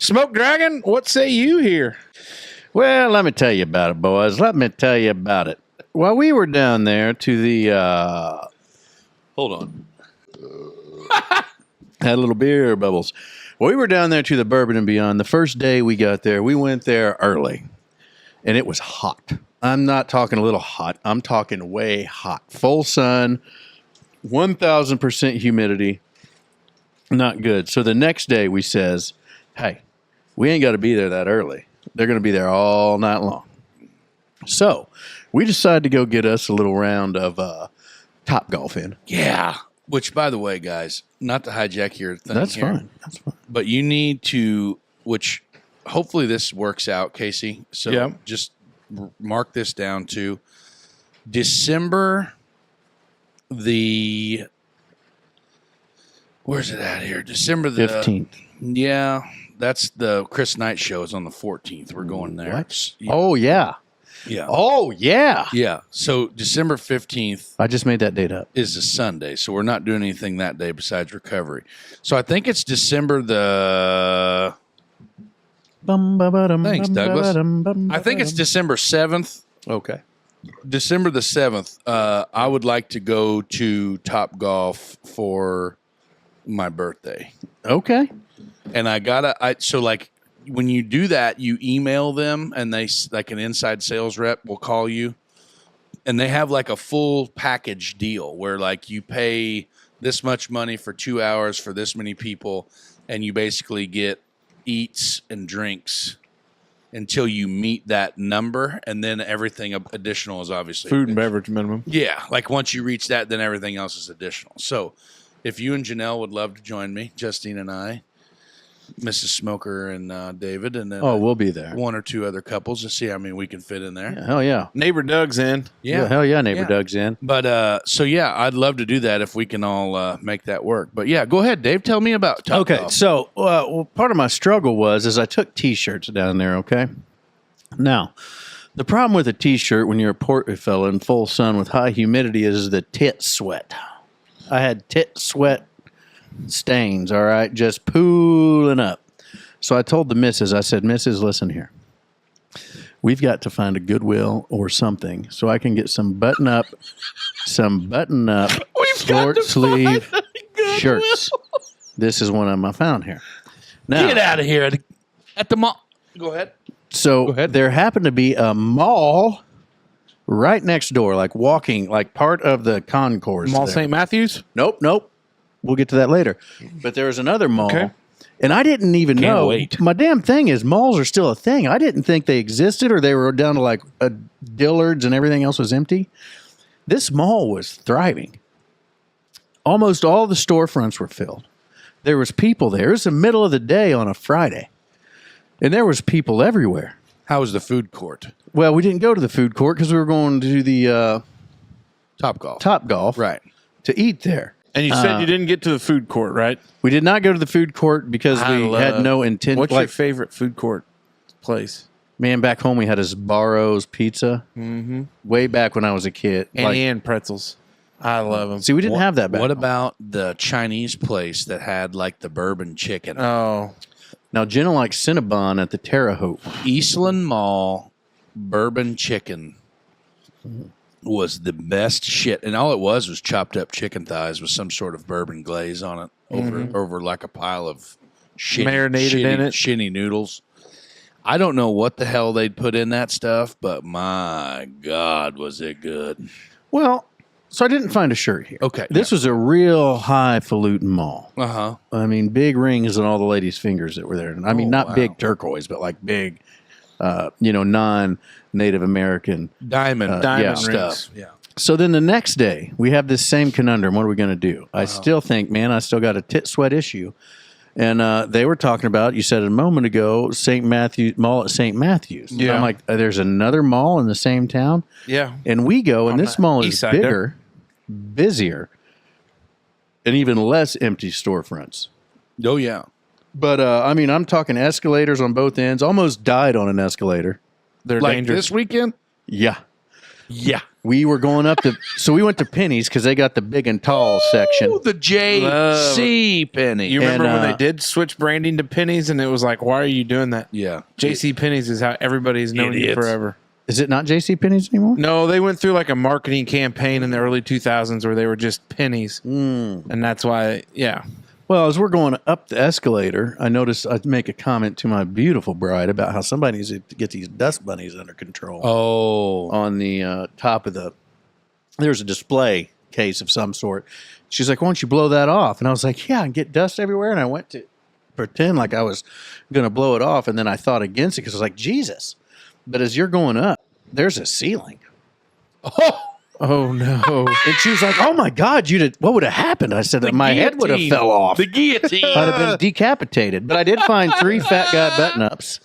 Smoke Dragon, what say you here? Well, let me tell you about it, boys. Let me tell you about it. While we were down there to the, hold on. Had a little beer bubbles. Well, we were down there to the Bourbon and Beyond. The first day we got there, we went there early, and it was hot. I'm not talking a little hot. I'm talking way hot. Full sun, 1,000% humidity. Not good. So the next day we says, hey, we ain't got to be there that early. They're going to be there all night long. So we decided to go get us a little round of Top Golf in. Yeah. Which, by the way, guys, not to hijack your thing That's here, fine. That's fine. but you need to, which hopefully this works out, Casey. So just mark this down to December the, where's it at here? December the 15th. Yeah, that's the Chris Knight show is on the 14th. We're going there. What? Yeah. Oh, yeah. Yeah. Oh, yeah. Yeah. So December 15th I just made that date up. is a Sunday. So we're not doing anything that day besides recovery. So I think it's December the, thanks, Douglas. I think it's December 7th. Okay. December the 7th. I would like to go to Top Golf for my birthday. Okay. And so like when you do that, you email them and they, like an inside sales rep will call you and they have like a full package deal where like you pay this much money for 2 hours for this many people and you basically get eats and drinks until you meet that number. And then everything additional is obviously Food and beverage minimum. Yeah. Like once you reach that, then everything else is additional. So if you and Janelle would love to join me, Justine and I, Mrs. Smoker and David, and then we'll be there. one or two other couples to see how many we can fit in there. Yeah, hell yeah. Neighbor Doug's in. Yeah, hell yeah, neighbor Yeah. Doug's in. But so yeah, I'd love to do that if we can all make that work. But yeah, go ahead, Dave. Tell me about Top Okay, Golf. so part of my struggle was I took T-shirts down there, okay? Now, the problem with a T-shirt when you're a portly fella in full sun with high humidity is the tit sweat. I had tit sweat stains, all right, just pooling up. So I told the missus, I said, Mrs., listen here. We've got to find a Goodwill or something so I can get some button-up short sleeve shirts. This is one I found here. Now, Get out of here at the mall. Go ahead. So there happened to be a mall right next door, like walking, like part of the concourse. Mall there. St. Matthews? Nope. We'll get to that later. But there was another mall. Okay. And I didn't even Can't know. wait. My damn thing is malls are still a thing. I didn't think they existed or they were down to like a Dillard's and everything else was empty. This mall was thriving. Almost all the storefronts were filled. There was people there. It was the middle of the day on a Friday. And there was people everywhere. How was the food court? Well, we didn't go to the food court because we were going to the Top Golf. Top Golf Right. to eat there. And you said you didn't get to the food court, right? We did not go to the food court because we had no intent. What's your favorite food court place? Man, back home we had a Sbarro's Pizza. Mm-hmm. Way back when I was a kid. And pretzels. I love them. See, we didn't have that back What home. about the Chinese place that had like the bourbon chicken? Oh. Now, Jenna likes Cinnabon at the Terre Haute. Eastland Mall bourbon chicken was the best shit, and all it was chopped up chicken thighs with some sort of bourbon glaze on it over like a pile of Marinated in it. shitty noodles. I don't know what the hell they'd put in that stuff, but my God, was it good. Well, so I didn't find a shirt here. Okay. This was a real highfalutin mall. Uh-huh. I mean, big rings on all the ladies' fingers that were there. I mean, not wow. big turquoise, but like big, non-Native American. Diamond rings. stuff. Yeah. So then the next day, we have this same conundrum. What are we going to do? I still think, man, I still got a tit sweat issue. And they were talking about, you said a moment ago, St. Matthews Mall at St. Matthews. And Yeah. I'm like, there's another mall in the same town? Yeah. And we go, and On this the mall is east side bigger, busier, and even less empty storefronts. Oh, yeah. But, I'm talking escalators on both ends. Almost died on an escalator. They're Like dangerous. this weekend? Yeah. Yeah. we were going up to, so we went to Penny's because they got the big and tall section. Oh, the JC Penny. You remember And, when they did switch branding to Pennies, and it was like, why are you doing that? Yeah. JC Pennies is how everybody's known you Idiots. forever. Is it not JC Penny's anymore? No, they went through like a marketing campaign in the early 2000s where they were just pennies. And that's why, yeah. Well, as we're going up the escalator, I noticed I'd make a comment to my beautiful bride about how somebody needs to get these dust bunnies under control. Oh. On the top of there's a display case of some sort. She's like, why don't you blow that off? And I was like, yeah, and get dust everywhere. And I went to pretend like I was going to blow it off. And then I thought against it because I was like, Jesus. But as you're going up, there's a ceiling. Oh, no. And she was like, oh, my God, what would have happened? I said, my head would have fell off. The guillotine. I'd have been decapitated. But I did find 3 fat guy button-ups.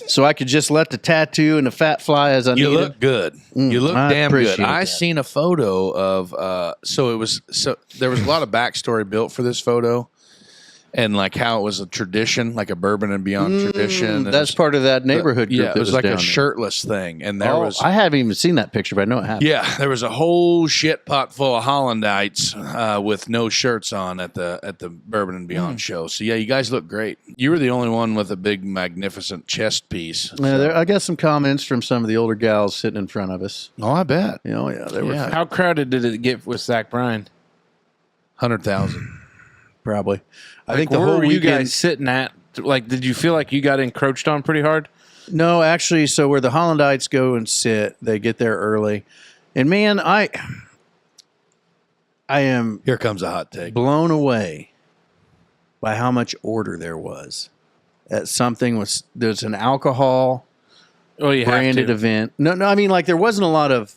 So I could just let the tattoo and the fat fly as I needed. You look good. You look I damn good. appreciate I that. seen a photo of there was a lot of backstory built for this photo, and like how it was a tradition, like a Bourbon and Beyond tradition. And That's part of that neighborhood group. Yeah, it that was like down a there. shirtless thing, and there was. I haven't even seen that picture, but I know it happened. Yeah, there was a whole shit pot full of Hollandites with no shirts on at the Bourbon and Beyond show. So yeah, you guys look great. You were the only one with a big, magnificent chest piece. Yeah, I got some comments from some of the older gals sitting in front of us. Oh, I bet. You know, yeah, they were How crowded did it get with Zach Bryan? 100,000. probably. I Like, think the where whole were you weekend. guys sitting at? Like, did you feel like you got encroached on pretty hard? No, actually, so where the Hollandites go and sit, they get there early, and man, I am Here comes a hot take. blown away by how much order there was. At there's an alcohol Oh, you branded have to. event. No, I mean like there wasn't a lot of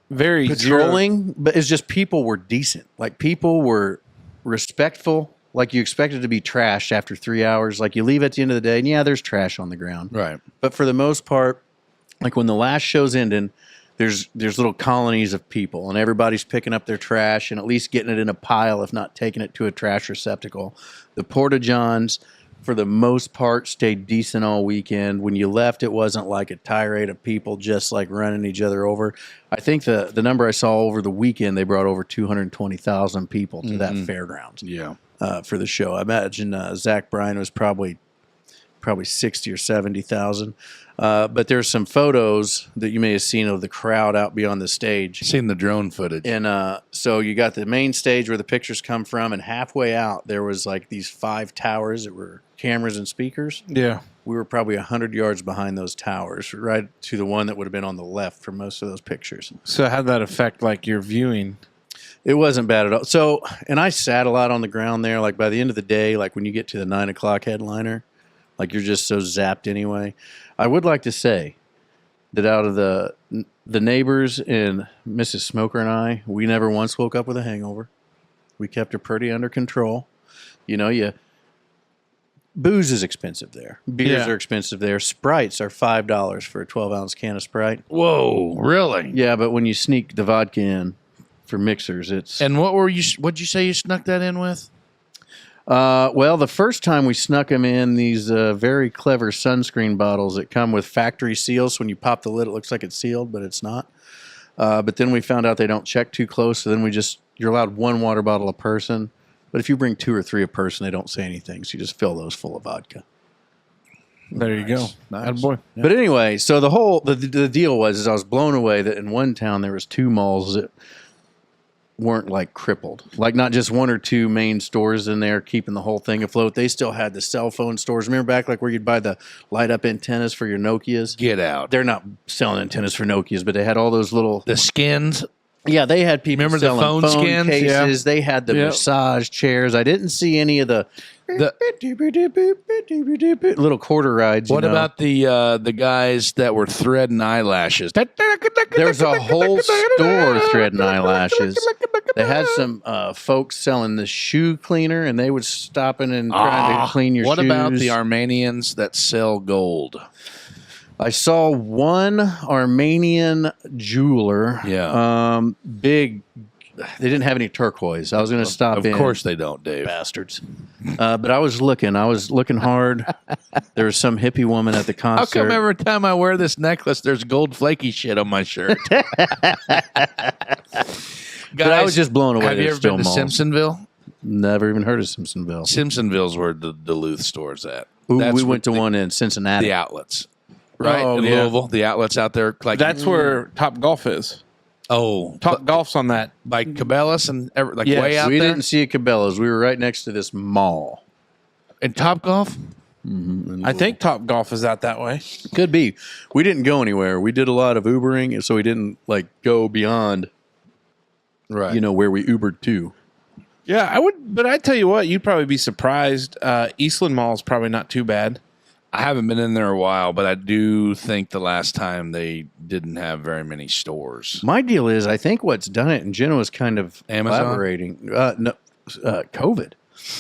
Very patrolling, but it's just people were decent. Like people were respectful. Like you expected to be trashed after 3 hours. Like you leave at the end of the day, and yeah, there's trash on the ground. Right. But for the most part, like when the last show's ending, there's little colonies of people, and everybody's picking up their trash and at least getting it in a pile, if not taking it to a trash receptacle. The Porta-Johns, for the most part, stayed decent all weekend. When you left, it wasn't like a tirade of people just like running each other over. I think the number I saw over the weekend, they brought over 220,000 people to that fairgrounds. Yeah. For the show. I imagine Zach Bryan was probably 60 or 70,000. But there's some photos that you may have seen of the crowd out beyond the stage. Seen the drone footage. And so you got the main stage where the pictures come from, and halfway out there was like these 5 towers that were cameras and speakers. Yeah. We were probably 100 yards behind those towers, right to the one that would have been on the left for most of those pictures. So how'd that affect like your viewing? It wasn't bad at all. So, and I sat a lot on the ground there. Like by the end of the day, like when you get to the 9 o'clock headliner, like you're just so zapped anyway. I would like to say that out of the neighbors and Mrs. Smoker and I, we never once woke up with a hangover. We kept her pretty under control. You know, booze is expensive there. Beers Yeah. are expensive there. Sprites are $5 for a 12-ounce can of Sprite. Whoa, really? Yeah, but when you sneak the vodka in for mixers, it's... And what'd you say you snuck that in with? Well, the first time we snuck them in these very clever sunscreen bottles that come with factory seals. So when you pop the lid, it looks like it's sealed, but it's not. But then we found out they don't check too close. So then you're allowed 1 water bottle a person. But if you bring 2 or 3 a person, they don't say anything. So you just fill those full of vodka. There you go. Nice. Attaboy. But anyway, so the deal was I was blown away that in one town there was 2 malls that weren't like crippled, like not just 1 or 2 main stores in there keeping the whole thing afloat. They still had the cell phone stores. Remember back like where you'd buy the light up antennas for your Nokias? Get out. They're not selling antennas for Nokias, but they had all those little. The skins. Yeah, they had people Remember the selling phone skins? cases. They had the Yep. massage chairs. I didn't see any of the little quarter rides. What about the guys that were threading eyelashes? There's a whole store threading eyelashes. They had some folks selling the shoe cleaner, and they would stop in and trying to clean your What shoes. about the Armenians that sell gold? I saw one Armenian jeweler. Yeah. Big they didn't have any turquoise. I was going to stop in. Of course they don't, Dave. Bastards. But I was looking hard. There was some hippie woman at the concert. How come every time I wear this necklace, there's gold flaky shit on my shirt? But I was just blown away. Have you There's ever been to still malls. Simpsonville? Never even heard of Simpsonville. Simpsonville's where the Duluth store's at. Ooh, That's we what went to one in Cincinnati. the outlets, right? Oh, in yeah. Louisville, the outlets out there. Like That's where Top Golf is. Top Golf's on that. by Cabela's and Yes, way out we there. didn't see a Cabela's. We were right next to this mall. And Top Golf. I think Top Golf is out that way. Could be. We didn't go anywhere. We did a lot of Ubering, so we didn't like go beyond, Right. where we Ubered to. Yeah, I would, but I tell you what, you'd probably be surprised. Eastland Mall is probably not too bad. I haven't been in there a while, but I do think the last time they didn't have very many stores. My deal is, I think what's done it, and Jenna was kind of Amazon? collaborating. COVID.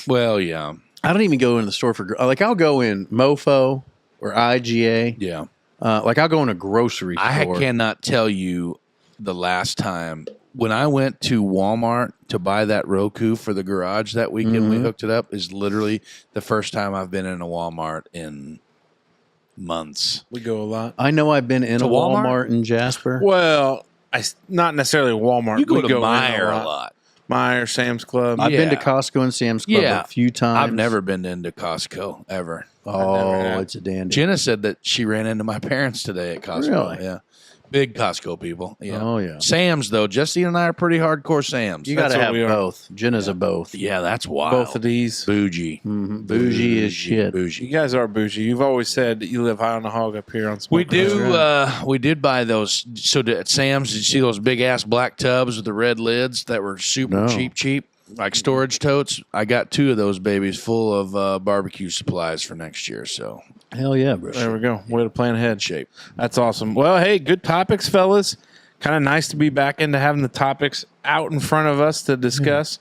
Well, yeah, I don't even go in the store for I'll go in Mofo or IGA. yeah. I'll go in a grocery store. I cannot tell you the last time when I went to Walmart to buy that Roku for the garage that weekend. We hooked it up. Is literally the first time I've been in a Walmart in months. We go a lot. I know I've been in To a Walmart? Walmart in Jasper. Well, not necessarily Walmart. You go We to in Meijer a lot. Meijer, Sam's Club. I've been to Yeah. Costco and Sam's Club Yeah. a few times. I've never been into Costco ever. Oh, have. it's a dandy. Jenna said that she ran into my parents today at Costco. Really? Yeah. Big Costco people. Yeah. Oh, yeah. Sam's, though. Jesse and I are pretty hardcore Sam's. You got That's to what have we are. both. Jenna's a both. Yeah, that's wild. Both of these. Bougie. Bougie as shit. Bougie. You guys are bougie. You've always said that you live high on the hog up here on We Smoke do. Road. We did buy those. So at Sam's, did you see those big ass black tubs with the red lids that were super No. cheap, like storage totes? I got 2 of those babies full of barbecue supplies for next year. So Hell yeah, bro. There we go. Way to plan ahead. shape. That's awesome. Well, hey, good topics, fellas. Kind of nice to be back into having the topics out in front of us to discuss.